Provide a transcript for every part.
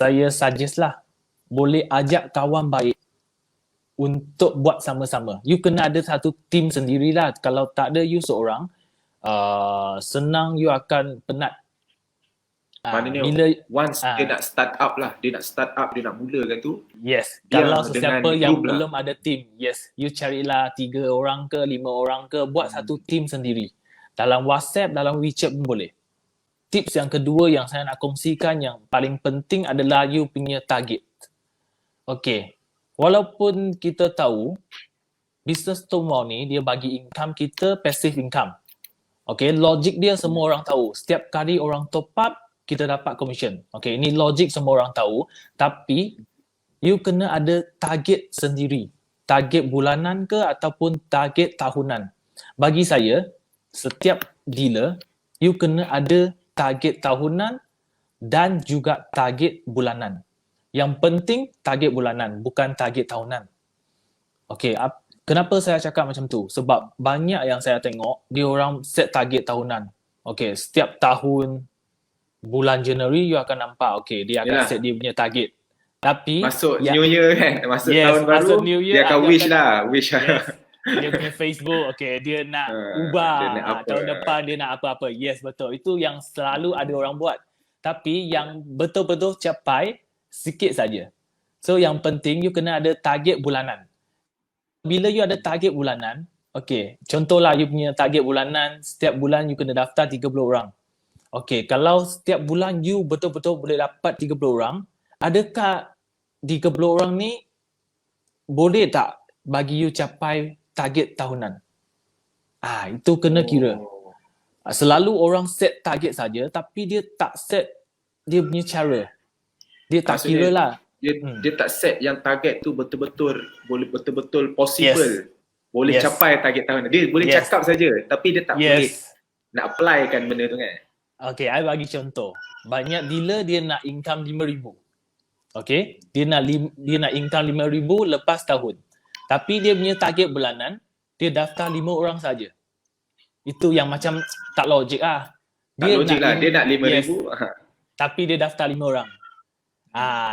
saya suggest lah, boleh ajak kawan baik untuk buat sama-sama. You kena ada satu team sendirilah. Kalau tak ada you seorang, senang you akan penat. Maknanya Bila once dia nak start up lah, dia nak mulakan tu, yes, dia kalau dengan sesiapa yang group lah. belum ada team, yes, you carilah 3 orang ke 5 orang ke, buat satu team sendiri. Dalam WhatsApp, dalam WeChat pun boleh. Tips yang kedua yang saya nak kongsikan yang paling penting adalah you punya target. Okay, walaupun kita tahu business tomorrow ni dia bagi income kita passive income. Okay, logik dia semua orang tahu. Setiap kali orang top up, kita dapat commission. Okay, ini logik semua orang tahu. Tapi, you kena ada target sendiri. Target bulanan ke ataupun target tahunan. Bagi saya, setiap dealer, you kena ada target tahunan dan juga target bulanan. Yang penting, target bulanan, bukan target tahunan. Okay, kenapa saya cakap macam tu? Sebab banyak yang saya tengok, dia orang set target tahunan. Okay, setiap tahun, bulan Januari, you akan nampak, okay, dia akan set dia punya target. Tapi masuk New Year kan, masuk tahun baru, masuk New Year, dia akan wish lah. Yes, dia punya Facebook, okay, dia nak ubah. Dia nak apa? Tahun depan dia nak apa-apa. Yes, betul. Itu yang selalu ada orang buat. Tapi yang betul-betul capai, sikit saja. So, yang penting, you kena ada target bulanan. Bila you ada target bulanan, okay, contohlah you punya target bulanan, setiap bulan you kena daftar 30 orang. Okay, kalau setiap bulan you betul-betul boleh dapat 30 orang, adakah 30 orang ni boleh tak bagi you capai target tahunan? Itu kena kira. Selalu orang set target saja, tapi dia tak set dia punya cara. Dia tak kira lah. Dia tak set yang target tu betul-betul boleh betul-betul possible. Boleh capai target tahunan. Dia boleh cakap saja, tapi dia tak boleh nak apply kan benda tu kan. Okay, I bagi contoh. Banyak dealer dia nak income 5,000. Okay, dia nak income 5,000 lepas tahun. Tapi dia punya target bulanan, dia daftar 5 orang saja. Itu yang macam tak logik lah. Tak logik lah, dia nak 5,000. Tapi dia daftar 5 orang.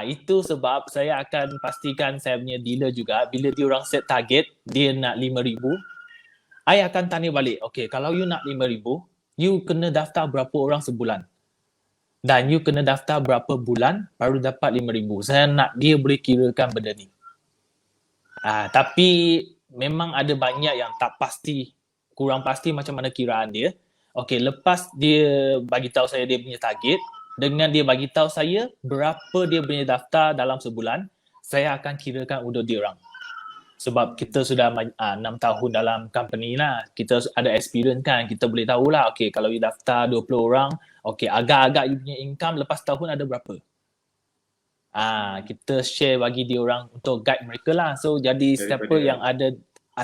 Itu sebab saya akan pastikan saya punya dealer juga, bila dia orang set target, dia nak 5,000, I akan tanya balik, okay, kalau you nak 5,000, you kena daftar berapa orang sebulan. Dan you kena daftar berapa bulan baru dapat 5,000. Saya nak dia boleh kirakan benda ni. Tapi memang ada banyak yang tak pasti, kurang pasti macam mana kiraan dia. Okay, lepas dia bagi tahu saya dia punya target, dengan dia bagi tahu saya berapa dia punya daftar dalam sebulan, saya akan kirakan untuk dia orang. Sebab kita sudah 6 tahun dalam company lah. Kita ada experience kan. Kita boleh tahulah, okay, kalau you daftar 20 orang, okay, agak-agak you punya income lepas tahun ada berapa. Kita share bagi dia orang untuk guide mereka lah. So, jadi siapa yang ada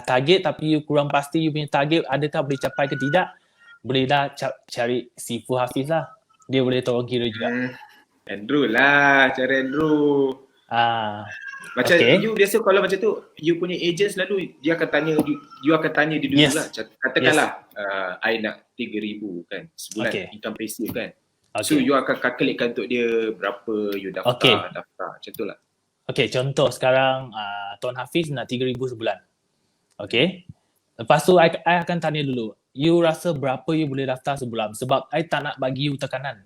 target tapi you kurang pasti you punya target adakah boleh capai ke tidak, bolehlah cari si Fu Hafiz lah. Dia boleh tolong kira juga. Andrew lah, cari Andrew. Macam you biasa kalau macam tu, you punya agent selalu dia akan tanya, you akan tanya dia dulu lah. Katakanlah I nak 3,000 kan sebulan, income passive kan. So you akan calculatekan untuk dia berapa you daftar macam tu lah. Okay, contoh sekarang Tuan Hafiz nak 3,000 sebulan. Okay, lepas tu I akan tanya dulu, you rasa berapa you boleh daftar sebulan? Sebab I tak nak bagi you tekanan.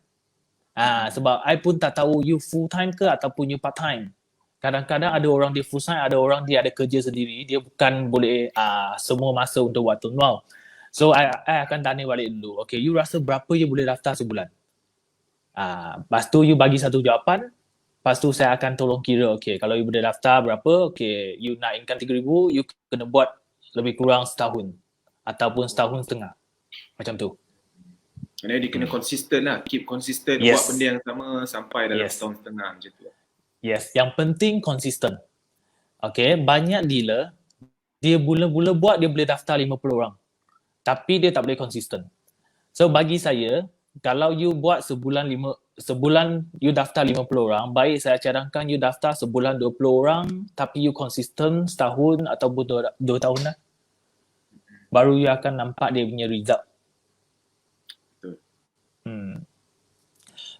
Sebab I pun tak tahu you full time ke ataupun you part time. Kadang-kadang ada orang dia full time, ada orang dia ada kerja sendiri, dia bukan boleh semua masa untuk buat tunau. So I akan tanya balik dulu, okay, you rasa berapa you boleh daftar sebulan? Lepas tu you bagi satu jawapan, lepas tu saya akan tolong kira, okay, kalau you boleh daftar berapa, okay, you nak income 3,000, you kena buat lebih kurang setahun ataupun setahun setengah. Macam tu. Maksudnya dia kena konsisten lah, keep konsisten buat benda yang sama sampai dalam setahun setengah macam tu. Yes, yang penting konsisten. Okay, banyak dealer, dia mula-mula buat dia boleh daftar 50 orang. Tapi dia tak boleh konsisten. So bagi saya, kalau you buat sebulan you daftar 50 orang, baik saya cadangkan you daftar sebulan 20 orang, tapi you konsisten setahun ataupun 2 tahun lah. Baru you akan nampak dia punya result.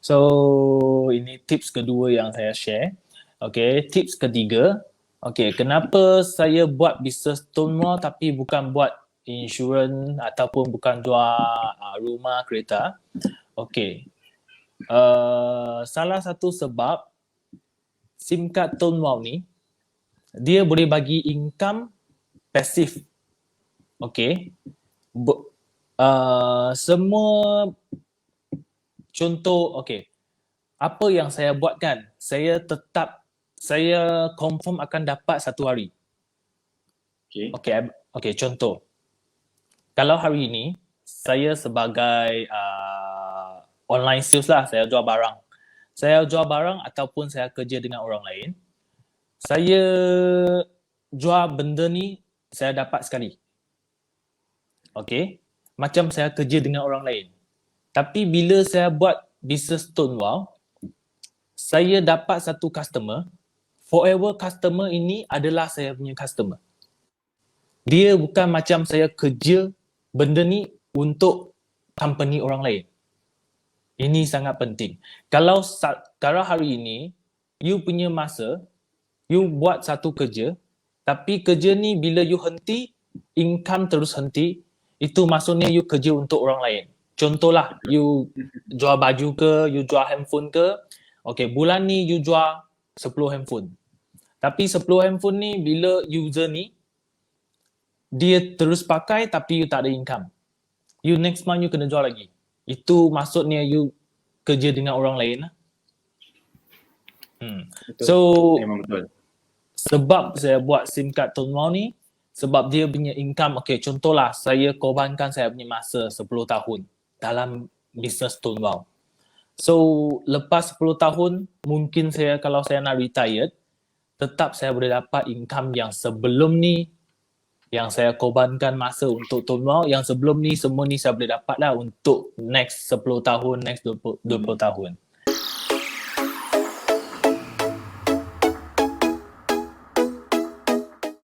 So ini tips kedua yang saya share. Okay, tips ketiga. Okay, kenapa saya buat bisnes Stonewall tapi bukan buat insurans ataupun bukan jual rumah, kereta. Okay. Salah satu sebab SIM card Stonewall ni dia boleh bagi income pasif. Okay. Semua contoh, okay. Apa yang saya buat kan, saya confirm akan dapat satu hari. Okay, contoh. Kalau hari ini, saya sebagai online sales lah, saya jual barang. Saya jual barang ataupun saya kerja dengan orang lain. Saya jual benda ni, saya dapat sekali. Okay. Macam saya kerja dengan orang lain. Tapi bila saya buat bisnes Stonewall, saya dapat satu customer, forever customer ini adalah saya punya customer. Dia bukan macam saya kerja benda ni untuk company orang lain. Ini sangat penting. Kalau hari ini, you punya masa, you buat satu kerja, tapi kerja ni bila you henti, income terus henti, itu maksudnya you kerja untuk orang lain. Contohlah, you jual baju ke, you jual handphone ke, okay, bulan ni you jual 10 handphone. Tapi 10 handphone ni bila user ni, dia terus pakai tapi you tak ada income. You next month you kena jual lagi. Itu maksudnya you kerja dengan orang lain. Betul. So, memang betul. Sebab saya buat SIM card Stonewall ni, sebab dia punya income, okay, contohlah saya korbankan saya punya masa 10 tahun dalam bisnes Stonewall. So, lepas 10 tahun, mungkin saya kalau saya nak retired, tetap saya boleh dapat income yang sebelum ni, yang saya korbankan masa untuk Stonewall, yang sebelum ni, semua ni saya boleh dapat lah untuk next 10 tahun, next 20 tahun.